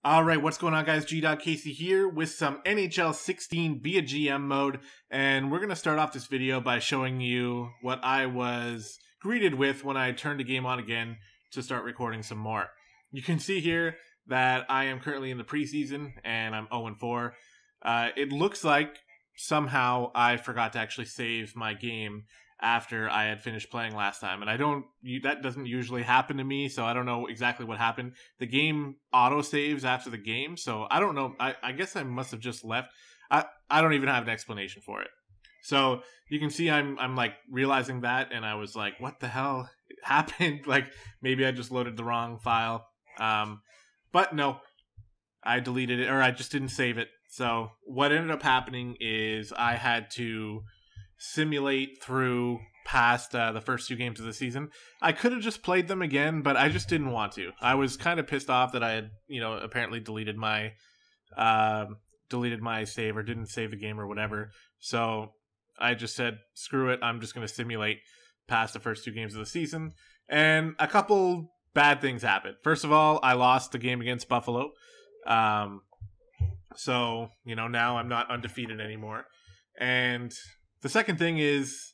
Alright, what's going on guys? Gdoggcasey here with some NHL 16 Be a GM mode, and we're going to start off this video by showing you what I was greeted with when I turned the game on again to start recording some more. You can see here that I am currently in the preseason and I'm 0-4. It looks like somehow I forgot to actually save my game after I had finished playing last time, and that doesn't usually happen to me, so I don't know exactly what happened. The game auto saves after the game, so I don't know. I guess I must have just left. I don't even have an explanation for it. So you can see I'm like realizing that, and I was like, what the hell happened? Like maybe I just loaded the wrong file. But no, I deleted it, or I just didn't save it. So what ended up happening is I had to simulate through past the first two games of the season. I could have just played them again, but I just didn't want to. I was kind of pissed off that I had, apparently deleted my save, or didn't save the game or whatever. So I just said, screw it, I'm just going to simulate past the first two games of the season. And a couple bad things happened. First of all, I lost the game against Buffalo. So, now I'm not undefeated anymore. And the second thing is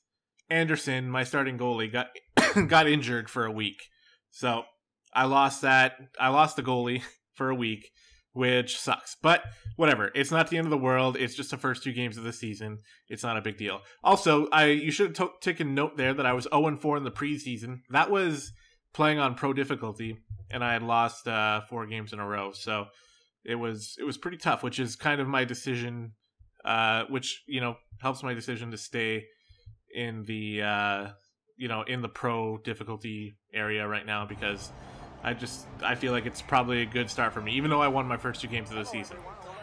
Anderson, my starting goalie, got injured for a week. So I lost that. I lost the goalie for a week, which sucks. But whatever. It's not the end of the world. It's just the first two games of the season. It's not a big deal. Also, you should have taken note there that I was 0-4 in the preseason. That was playing on pro difficulty, and I had lost 4 games in a row. So it was pretty tough, which is kind of my decision. Which helps my decision to stay in the in the pro difficulty area right now, because I feel like it's probably a good start for me, even though I won my first 2 games of the season.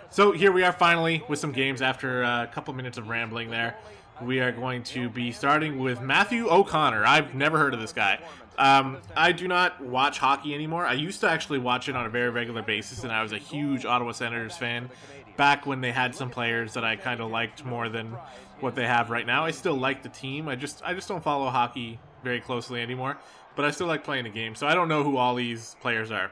So here we are finally with some games after a couple minutes of rambling there. We are going to be starting with Matthew O'Connor. I've never heard of this guy. I do not watch hockey anymore. I used to actually watch it on a very regular basis, and I was a huge Ottawa Senators fan back when they had some players that I kind of liked more than what they have right now. I still like the team. I just don't follow hockey very closely anymore, but I still like playing the game, so I don't know who all these players are.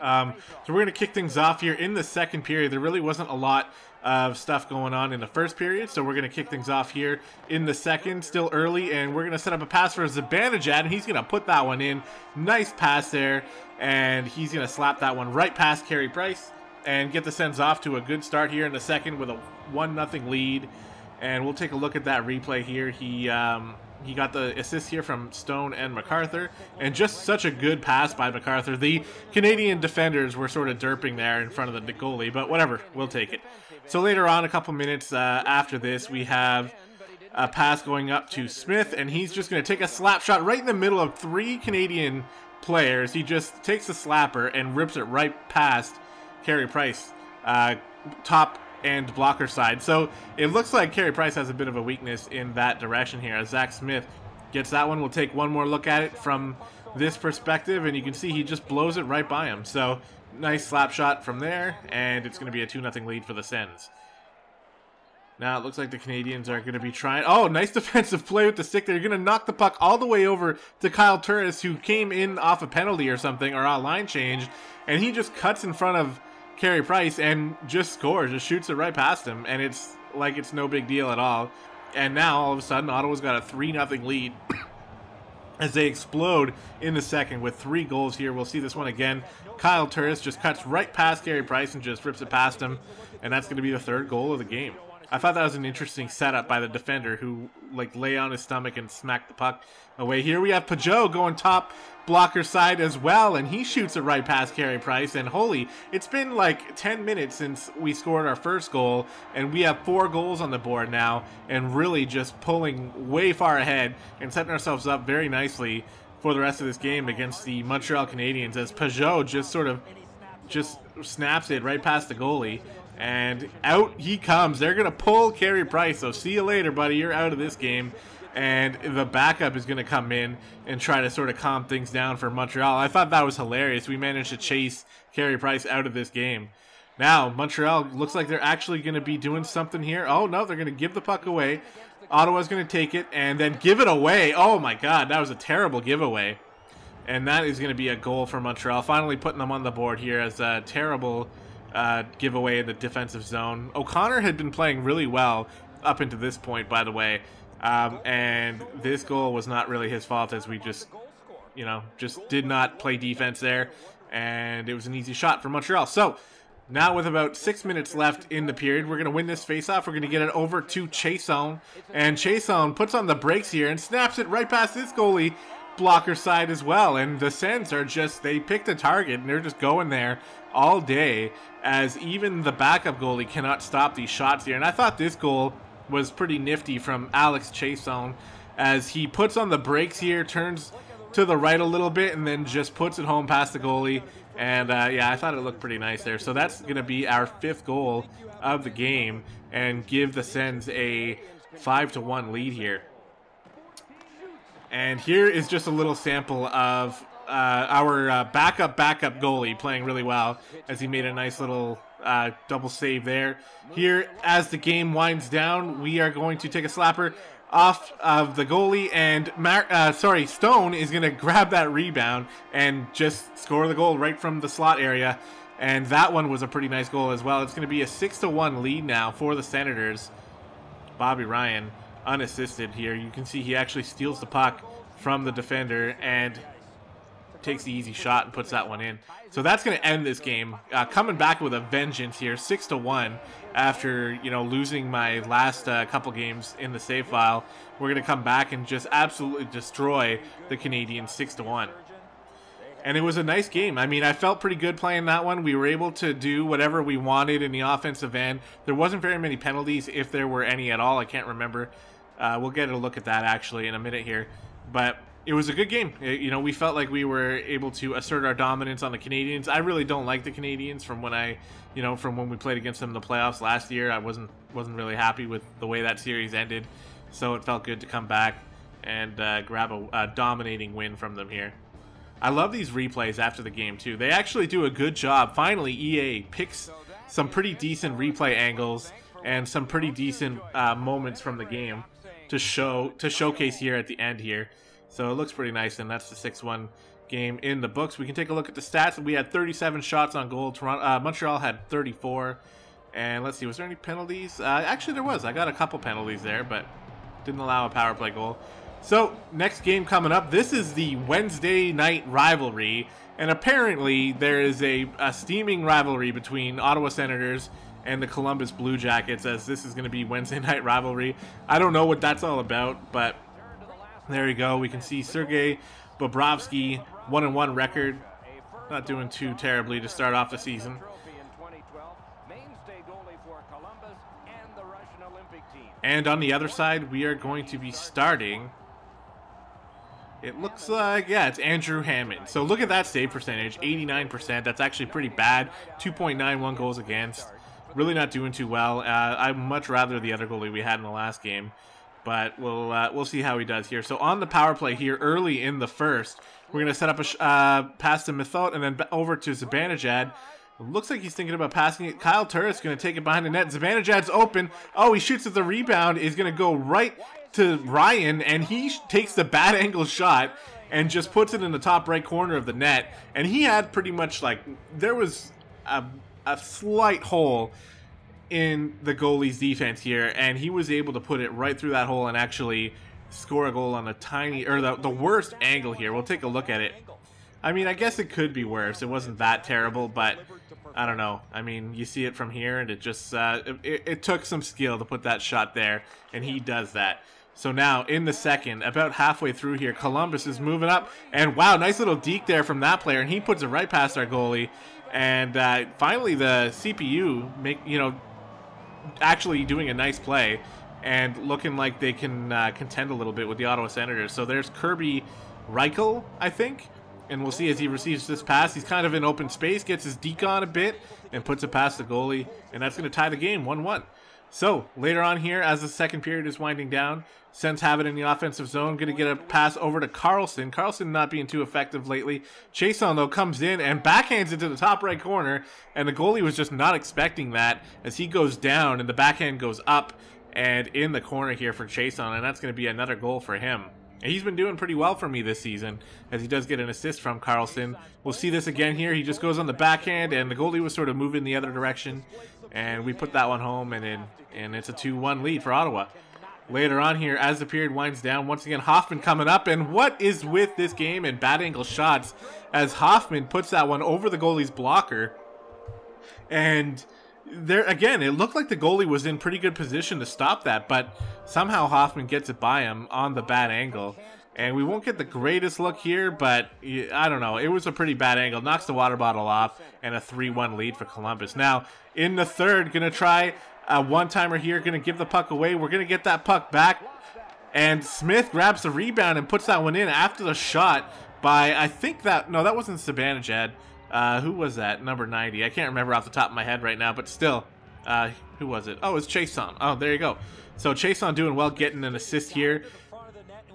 So we're going to kick things off here in the second period. There really wasn't a lot of stuff going on in the first period, so we're going to kick things off here in the second, still early, and we're going to set up a pass for Zibanejad, and he's going to put that one in. Nice pass there, and he's going to slap that one right past Carey Price and get the Sens off to a good start here in the second with a 1-0 lead. And we'll take a look at that replay here. He got the assist here from Stone and MacArthur, and just such a good pass by MacArthur. The Canadian defenders were sort of derping there in front of the goalie, but whatever, we'll take it. So later on, a couple minutes after this, we have a pass going up to Smith, and he's just going to take a slap shot right in the middle of 3 Canadian players. He just takes the slapper and rips it right past Carey Price, top and blocker side. So it looks like Carey Price has a bit of a weakness in that direction here, as Zach Smith gets that one. We'll take one more look at it from this perspective, and you can see he just blows it right by him. So nice slap shot from there, and it's going to be a 2-0 lead for the Sens. Now it looks like the Canadians are going to be trying. Oh, nice defensive play with the stick there. You're going to knock the puck all the way over to Kyle Turris, who came in off a penalty or something, or a line change, and he just cuts in front of Carey Price and just scores, just shoots it right past him, and it's like it's no big deal at all. And now all of a sudden Ottawa's got a 3-0 lead as they explode in the second with 3 goals here. We'll see this one again. Kyle Turris just cuts right past Carey Price and just rips it past him, and that's going to be the 3rd goal of the game. I thought that was an interesting setup by the defender, who lay on his stomach and smacked the puck away. Here we have Pajot going top blocker side as well, and he shoots it right past Carey Price. And holy, it's been like 10 minutes since we scored our first goal, and we have 4 goals on the board now, and really just pulling way far ahead and setting ourselves up very nicely for the rest of this game against the Montreal Canadiens, as Pajot just snaps it right past the goalie. And out he comes. They're going to pull Carey Price, so see you later, buddy. You're out of this game. And the backup is going to come in and try to sort of calm things down for Montreal. I thought that was hilarious. We managed to chase Carey Price out of this game. Now, Montreal looks like they're actually going to be doing something here. Oh, no, they're going to give the puck away. Ottawa's going to take it and then give it away. Oh, my God, that was a terrible giveaway. And that is going to be a goal for Montreal, finally putting them on the board here as a terrible giveaway in the defensive zone. O'Connor had been playing really well up into this point, by the way. And this goal was not really his fault, as we just did not play defense there. And it was an easy shot for Montreal. So now with about 6 minutes left in the period, we're going to win this faceoff. We're going to get it over to Chiasson. And Chiasson puts on the brakes here and snaps it right past this goalie blocker side as well. And the Sens are just, they picked a target and they're just going there all day, as even the backup goalie cannot stop these shots here. And I thought this goal was pretty nifty from Alex Chiasson, as he puts on the brakes here, turns to the right a little bit, and then just puts it home past the goalie. And yeah, I thought it looked pretty nice there. So that's going to be our 5th goal of the game and give the Sens a 5-1 lead here. And here is just a little sample of our backup goalie playing really well, as he made a nice little double save there. Here, as the game winds down, we are going to take a slapper off of the goalie, and Stone is going to grab that rebound and just score the goal right from the slot area. And that one was a pretty nice goal as well. It's going to be a 6-1 lead now for the Senators. Bobby Ryan unassisted here. You can see he actually steals the puck from the defender and takes the easy shot and puts that one in. So that's going to end this game. Coming back with a vengeance here, 6-1. After losing my last couple games in the save file, we're going to come back and just absolutely destroy the Canadiens 6-1. And it was a nice game. I mean, I felt pretty good playing that one. We were able to do whatever we wanted in the offensive end. There wasn't very many penalties, if there were any at all. I can't remember. We'll get a look at that actually in a minute here. But it was a good game. We felt like we were able to assert our dominance on the Canadiens. I really don't like the Canadiens from when we played against them in the playoffs last year. I wasn't really happy with the way that series ended. So it felt good to come back and grab a dominating win from them here. I love these replays after the game too. They actually do a good job. Finally, EA picks some pretty decent replay angles and some pretty decent moments from the game to showcase here at the end here. So it looks pretty nice, and that's the 6-1 game in the books. We can take a look at the stats. We had 37 shots on goal. Montreal had 34. And let's see, was there any penalties? Actually, there was. I got a couple penalties there, but didn't allow a power play goal. So, next game coming up. This is the Wednesday night rivalry. And apparently, there is a steaming rivalry between Ottawa Senators and the Columbus Blue Jackets, as this is going to be Wednesday night rivalry. I don't know what that's all about, but there you go. We can see Sergei Bobrovsky, 1-1 record. Not doing too terribly to start off the season. And on the other side, we are going to be starting. It looks like, yeah, it's Andrew Hammond. So look at that save percentage, 89%. That's actually pretty bad. 2.91 goals against. Really not doing too well. I'd much rather the other goalie we had in the last game. But we'll see how he does here. So on the power play here, early in the first, we're going to set up a pass to Methot and then over to Zibanejad. Looks like he's thinking about passing it. Kyle Turris going to take it behind the net. Zibanejad's open. Oh, he shoots at the rebound. Is going to go right to Ryan, and he takes the bad angle shot and just puts it in the top right corner of the net. And he had pretty much, like, there was a slight hole in the goalie's defense here, and he was able to put it right through that hole and actually score a goal on a tiny, or the worst angle here. We'll take a look at it. I mean, I guess it could be worse. It wasn't that terrible, but I don't know. I mean, you see it from here, and it just it took some skill to put that shot there, and he does that. So now, in the second, about halfway through here, Columbus is moving up, and wow, nice little deke there from that player, and he puts it right past our goalie. And finally, the CPU actually doing a nice play and looking like they can contend a little bit with the Ottawa Senators. So there's Kirby Reichel, I think. And we'll see as he receives this pass. He's kind of in open space, gets his deke on a bit, and puts it past the goalie. And that's going to tie the game, 1-1. So, later on here, as the second period is winding down, Sens have it in the offensive zone. Going to get a pass over to Carlson. Carlson not being too effective lately. Chiasson, though, comes in and backhands it to the top right corner. And the goalie was just not expecting that as he goes down and the backhand goes up and in the corner here for Chiasson. And that's going to be another goal for him. And he's been doing pretty well for me this season, as he does get an assist from Carlson. We'll see this again here. He just goes on the backhand, and the goalie was sort of moving the other direction. And we put that one home, and it's a 2-1 lead for Ottawa. Later on here, as the period winds down, once again, Hoffman coming up. And what is with this game and bad angle shots, as Hoffman puts that one over the goalie's blocker. And there again, it looked like the goalie was in pretty good position to stop that, but somehow Hoffman gets it by him on the bad angle. And we won't get the greatest look here, but I don't know. It was a pretty bad angle. Knocks the water bottle off, and a 3-1 lead for Columbus. Now, in the third, going to try a one-timer here. Going to give the puck away. We're going to get that puck back. And Smith grabs the rebound and puts that one in after the shot by, I think that, no, that wasn't Zibanejad. Who was that? Number 90. I can't remember off the top of my head right now, but still. Who was it? Oh, it's Chason. Oh, there you go. So Chason doing well, getting an assist here.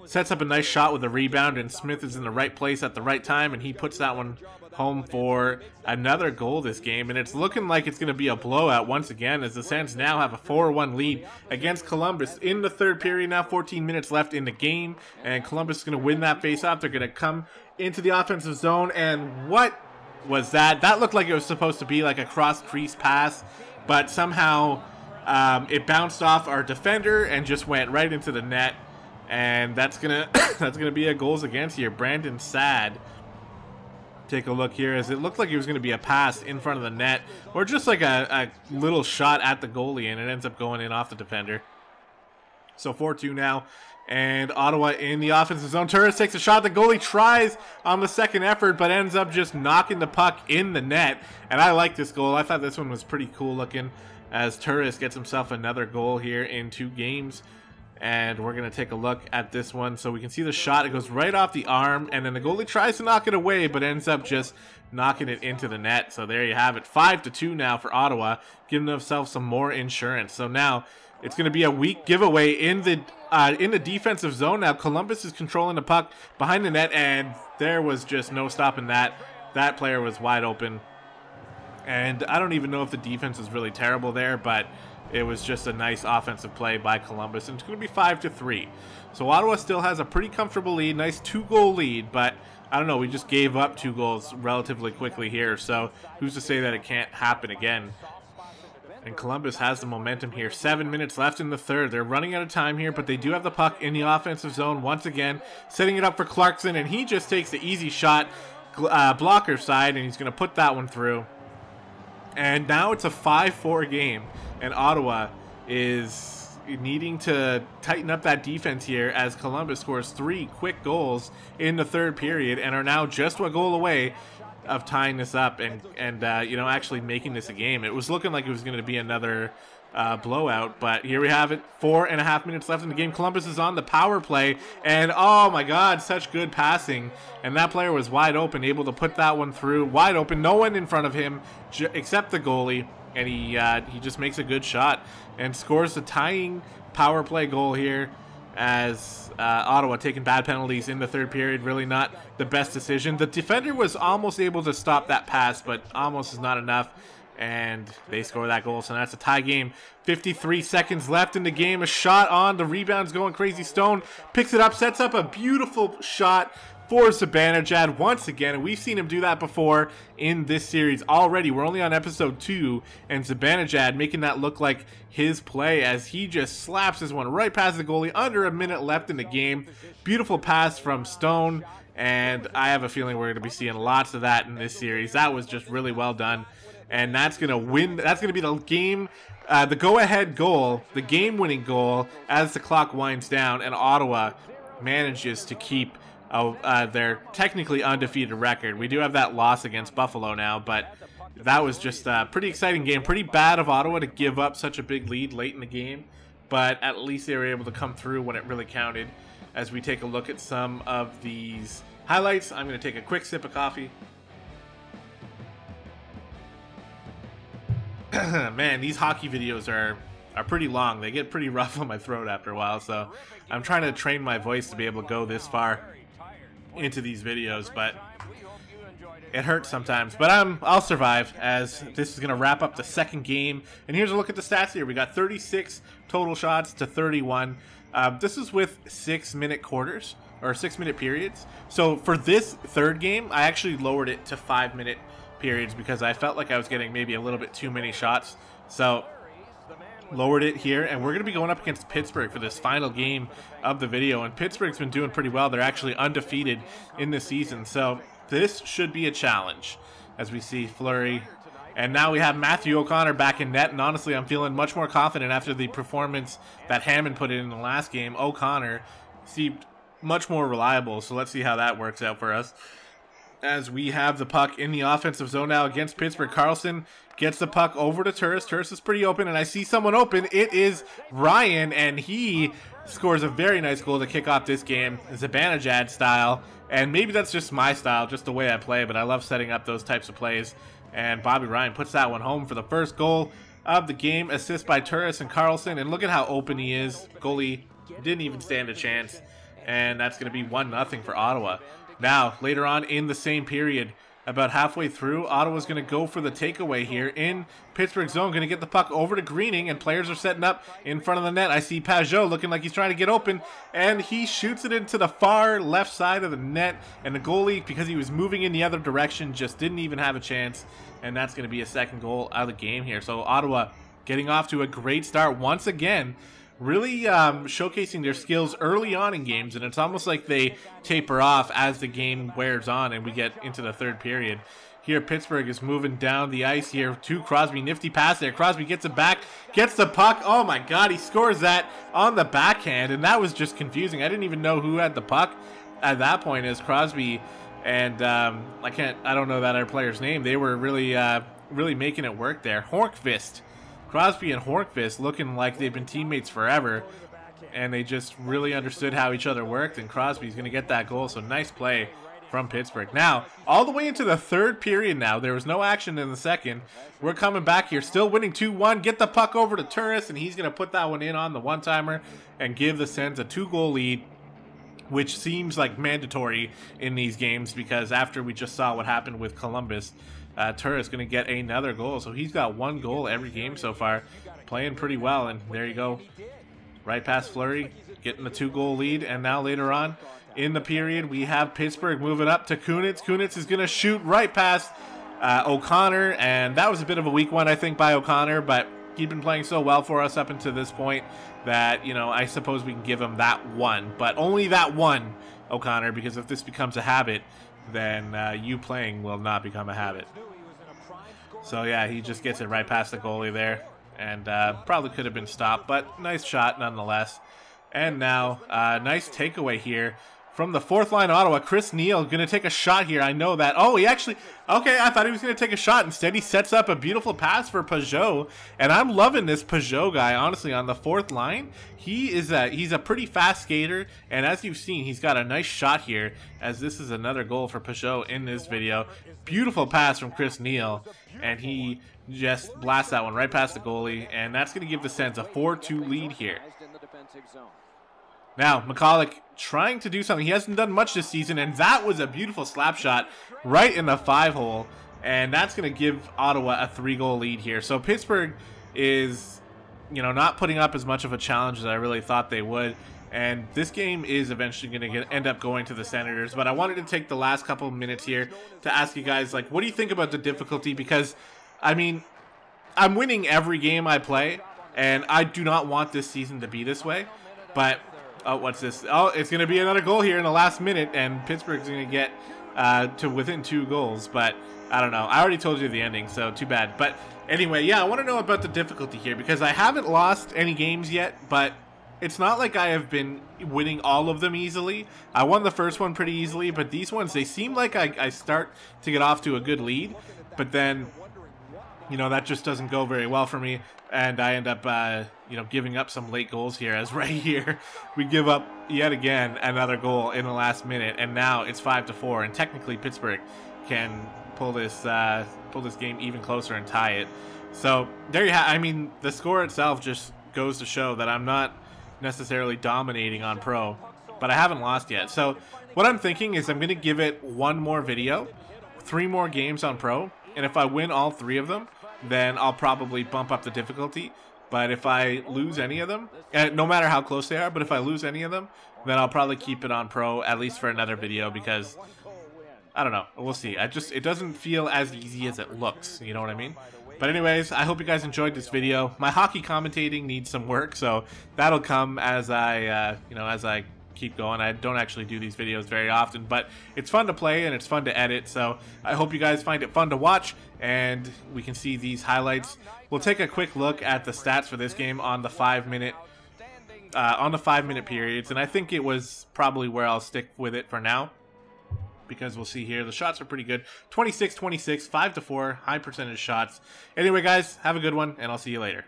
Sets up a nice shot with a rebound, and Smith is in the right place at the right time, and he puts that one home for another goal this game. And it's looking like it's going to be a blowout once again, as the Sens now have a 4-1 lead against Columbus in the third period. Now 14 minutes left in the game, and Columbus is going to win that face-off. They're going to come into the offensive zone, and what was that? That looked like it was supposed to be like a cross-crease pass, but somehow it bounced off our defender and just went right into the net. And that's gonna be a goals against here. Brandon Saad. Take a look here, as it looked like it was going to be a pass in front of the net, or just like a little shot at the goalie, and it ends up going in off the defender. So 4-2 now, and Ottawa in the offensive zone. Turris takes a shot. The goalie tries on the second effort, but ends up just knocking the puck in the net. And I like this goal. I thought this one was pretty cool looking, as Turris gets himself another goal here in 2 games. And we're going to take a look at this one. So we can see the shot. It goes right off the arm. And then the goalie tries to knock it away, but ends up just knocking it into the net. So there you have it. 5-2 now for Ottawa, giving themselves some more insurance. So now it's going to be a weak giveaway in the defensive zone. Now Columbus is controlling the puck behind the net. And there was just no stopping that. That player was wide open. And I don't even know if the defense is really terrible there, but it was just a nice offensive play by Columbus, and it's going to be 5-3. So Ottawa still has a pretty comfortable lead, nice 2-goal lead, but I don't know, we just gave up 2 goals relatively quickly here, so who's to say that it can't happen again? And Columbus has the momentum here. 7 minutes left in the third. They're running out of time here, but they do have the puck in the offensive zone once again, setting it up for Clarkson, and he just takes the easy shot, blocker side, and he's going to put that one through. And now it's a 5-4 game, and Ottawa is needing to tighten up that defense here, as Columbus scores 3 quick goals in the third period and are now just a goal away of tying this up and you know, actually making this a game. It was looking like it was going to be another blowout, but here we have it. 4.5 minutes left in the game. Columbus is on the power play, and oh my god, such good passing, and that player was wide open, able to put that one through. Wide open, no one in front of him except the goalie, and he just makes a good shot and scores the tying power play goal here, as Ottawa taking bad penalties in the third period. Really not the best decision. The defender was almost able to stop that pass, but almost is not enough, and they score that goal. So that's a tie game. 53 seconds left in the game. A shot on. The rebound's going crazy. Stone picks it up, sets up a beautiful shot for Zibanejad once again. And we've seen him do that before in this series already. We're only on episode 2, and Zibanejad making that look like his play, as he just slaps this one right past the goalie. Under a minute left in the game. Beautiful pass from Stone, and I have a feeling we're going to be seeing lots of that in this series. That was just really well done. And that's going to win. That's going to be the game, the go-ahead goal, the game-winning goal as the clock winds down, and Ottawa manages to keep their technically undefeated record. We do have that loss against Buffalo now, but that was just a pretty exciting game. Pretty bad of Ottawa to give up such a big lead late in the game, but at least they were able to come through when it really counted. As we take a look at some of these highlights, I'm going to take a quick sip of coffee. Man, these hockey videos are pretty long. They get pretty rough on my throat after a while, so I'm trying to train my voice to be able to go this far into these videos, but it hurts sometimes. But I'll survive, as this is going to wrap up the second game. And here's a look at the stats here. We got 36 total shots to 31. This is with 6-minute quarters. or 6-minute periods. So for this third game, I actually lowered it to 5-minute periods because I felt like I was getting maybe a little bit too many shots. So lowered it here, and we're going to be going up against Pittsburgh for this final game of the video, and Pittsburgh's been doing pretty well. They're actually undefeated in the season, so this should be a challenge as we see Fleury. And now we have Matthew O'Connor back in net, and honestly, I'm feeling much more confident after the performance that Hammond put in the last game. O'Connor seemed much more reliable, so let's see how that works out for us. As we have the puck in the offensive zone now against Pittsburgh. Carlson gets the puck over to Turris. Turris is pretty open, and I see someone open. It is Ryan, and he scores a very nice goal to kick off this game, Zibanejad style. And maybe that's just my style, just the way I play, but I love setting up those types of plays. And Bobby Ryan puts that one home for the first goal of the game. Assist by Turris and Carlson, and look at how open he is. Goalie didn't even stand a chance, and that's going to be 1-0 for Ottawa. Now, later on in the same period, about halfway through, Ottawa's going to go for the takeaway here in Pittsburgh's zone. Going to get the puck over to Greening, and players are setting up in front of the net. I see Pajot looking like he's trying to get open, and he shoots it into the far left side of the net. And the goalie, because he was moving in the other direction, just didn't even have a chance. And that's going to be a second goal out of the game here. So Ottawa getting off to a great start once again. Really showcasing their skills early on in games, and it's almost like they taper off as the game wears on and we get into the third period. Here, Pittsburgh is moving down the ice here to Crosby. Nifty pass there. Crosby gets it back, gets the puck. Oh my God, he scores that on the backhand, and that was just confusing. I didn't even know who had the puck at that point as Crosby and I don't know that other player's name. They were really making it work there. Hornqvist. Crosby and Hornqvist looking like they've been teammates forever, and they just really understood how each other worked, and Crosby's going to get that goal, so nice play from Pittsburgh. Now, all the way into the third period now, there was no action in the second. We're coming back here, still winning 2-1, get the puck over to Turris, and he's going to put that one in on the one-timer and give the Sens a 2-goal lead, which seems like mandatory in these games because after we just saw what happened with Columbus, Turris going to get another goal. So he's got 1 goal every game so far. Playing pretty well. And there you go. Right past Fleury. Getting the 2-goal lead. And now later on in the period, we have Pittsburgh moving up to Kunitz. Kunitz is going to shoot right past O'Connor. And that was a bit of a weak one, I think, by O'Connor. But he'd been playing so well for us up until this point that, you know, I suppose we can give him that one. But only that one, O'Connor, because if this becomes a habit, then you playing will not become a habit. So yeah, he just gets it right past the goalie there, and probably could have been stopped, but nice shot nonetheless. And now, nice takeaway here from the fourth line Ottawa. Chris Neal going to take a shot here. I know that. Oh, he actually... Okay, I thought he was going to take a shot. Instead, he sets up a beautiful pass for Pajot. And I'm loving this Pajot guy, honestly, on the fourth line. He's a pretty fast skater. And as you've seen, he's got a nice shot here, as this is another goal for Pajot in this video. Beautiful pass from Chris Neal. And he just blasts that one right past the goalie. And that's going to give the Sens a 4-2 lead here. Now, McCulloch trying to do something. He hasn't done much this season, and that was a beautiful slap shot right in the 5-hole. And that's going to give Ottawa a 3-goal lead here. So Pittsburgh is, you know, not putting up as much of a challenge as I really thought they would. And this game is eventually going to end up going to the Senators. But I wanted to take the last couple of minutes here to ask you guys, like, what do you think about the difficulty? Because, I mean, I'm winning every game I play, and I do not want this season to be this way. But... oh, what's this? Oh, it's going to be another goal here in the last minute, and Pittsburgh's going to get to within 2 goals. But I don't know. I already told you the ending, so too bad. But anyway, yeah, I want to know about the difficulty here because I haven't lost any games yet, but it's not like I have been winning all of them easily. I won the first one pretty easily, but these ones, they seem like I start to get off to a good lead, but then, you know, that just doesn't go very well for me. And I end up, you know, giving up some late goals here, as right here we give up yet again another goal in the last minute, and now it's 5-4. And technically, Pittsburgh can pull this game even closer and tie it. So there you have. I mean, the score itself just goes to show that I'm not necessarily dominating on pro, but I haven't lost yet. So what I'm thinking is I'm going to give it 1 more video, 3 more games on pro, and if I win all 3 of them, then I'll probably bump up the difficulty. But if I lose any of them, and no matter how close they are, but if I lose any of them, then I'll probably keep it on pro, at least for another video, because I don't know. We'll see. It doesn't feel as easy as it looks. You know what I mean? But anyways, I hope you guys enjoyed this video. My hockey commentating needs some work, so that'll come as I, as I keep going. I don't actually do these videos very often, but it's fun to play and it's fun to edit. So I hope you guys find it fun to watch, and we can see these highlights. We'll take a quick look at the stats for this game on the 5-minute. On the 5-minute periods, and I think it was probably where I'll stick with it for now, because we'll see here the shots are pretty good. 26-26, 5-4, high percentage shots. Anyway, guys, have a good one, and I'll see you later.